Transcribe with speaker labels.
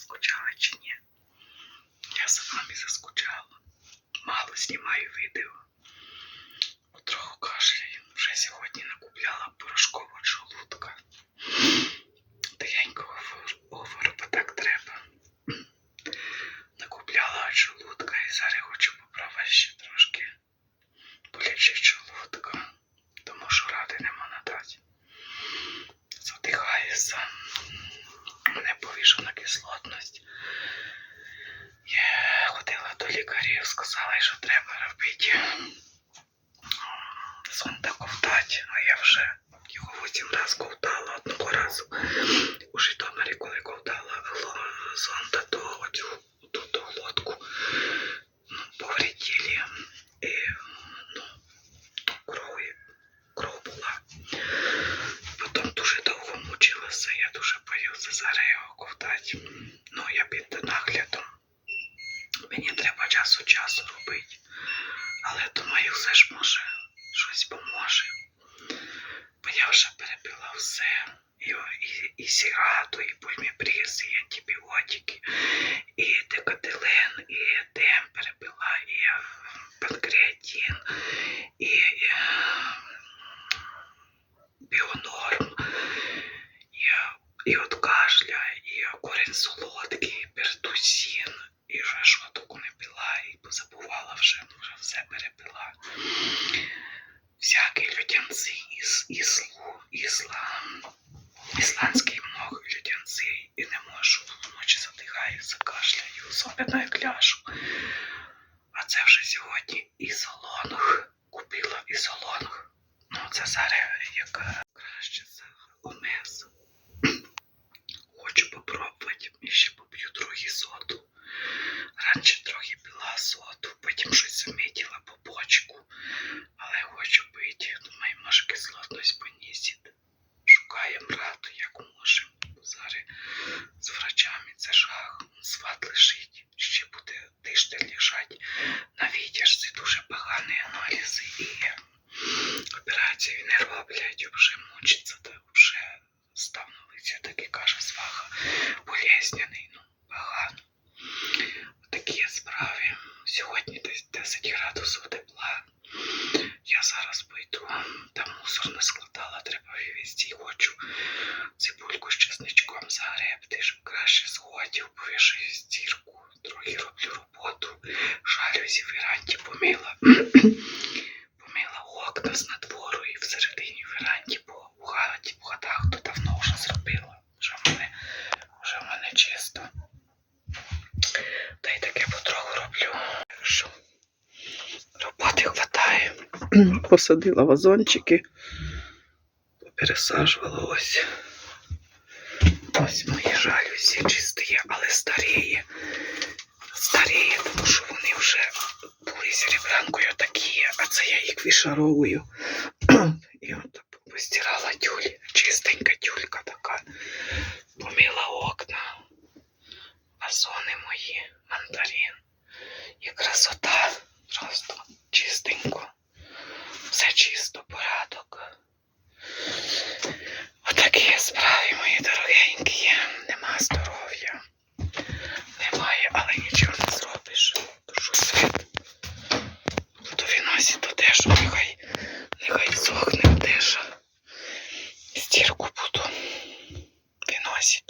Speaker 1: скучали чи ні. Я за вами заскучала. Мало знімаю відео. Трохи кашляю. Вже сьогодні накупляла порошкового желудка. Тихенько говорю, бо так треба. Накупляла желудка і зараз хочу поправити ще трошки полічити желудка. Тому що ради нема надати. Задихаюся. Мене повішена кислотність. Я ходила до лікарів, сказали, що треба робити зонда ковтати, а я вже його 8 разів ковтала одного разу. У Житомирі, коли ковтала зонда, то оцю тут глотку повредили. І кров була. Потім дуже довго мучилася, я дуже боюся зараз його ковтати. Я під наглядом. Мені треба час від часу робити. Але думаю, все ж може щось поможе. Бо я вже перепила все. І сірату, і пульміприз, і антибіотики, і декателен, і едем перепила, і панкреатин, і біонорм, і от кашля, і корінь солодкий, і пертусин, і вже що таку не пила, і позабувала вже все перепила. Всякі людянці ісландський мох людянці, і не можу, вночі задихаюся, кашляю, особливо як ляжу. А це вже сьогодні ізолонг, купила ізолонг. Це зараз яка краще за омез. Хочу попробувати, і ще поп'ю трохи соду. Раніше трохи пила соду, потім щось замітила по почку. Але хочу пити, думаю, може кислотність понизить. Шукаємо раду, як можемо. Зараз з врачами це жах. Сват лежить, ще буде тиждень лежати на витяжці, дуже погані аналізи. І операцію не роблять, вже мучиться, та вже став на лиці, так і каже сваха, болезненний, погано. Такі справи. Сьогодні десь 10 градусів тепла. Я зараз пойду, там мусор не складала, треба вивезти. Хочу цибульку з чесничком загребти, щоб краще сходив, повішаю стірку, трохи роблю роботу, шалюсь і в веранді помила. Помила окна з надвору і всередині веранді, бо в хатах то давно вже зробила. Вже в мене чисто. Та й таке потроху роблю. Що роботи хватає. Посадила вазончики, пересаджувала ось. Ось мої жалюзі чисті, але старіє. Старіє, тому що вони вже були серебрянкою такі, а це я їх вишаровую. І от постирала тюль, чистенька тюлька така. Помила окна, вазони мої, мандарин. І красота, просто чистенько. Все чисто, порядок. Отакі справи, мої дорогенькі. Нема здоров'я. Немає, але нічого не зробиш. Душу світ. Буду виносити одежу, нехай сохне одежа. Стірку буду виносити.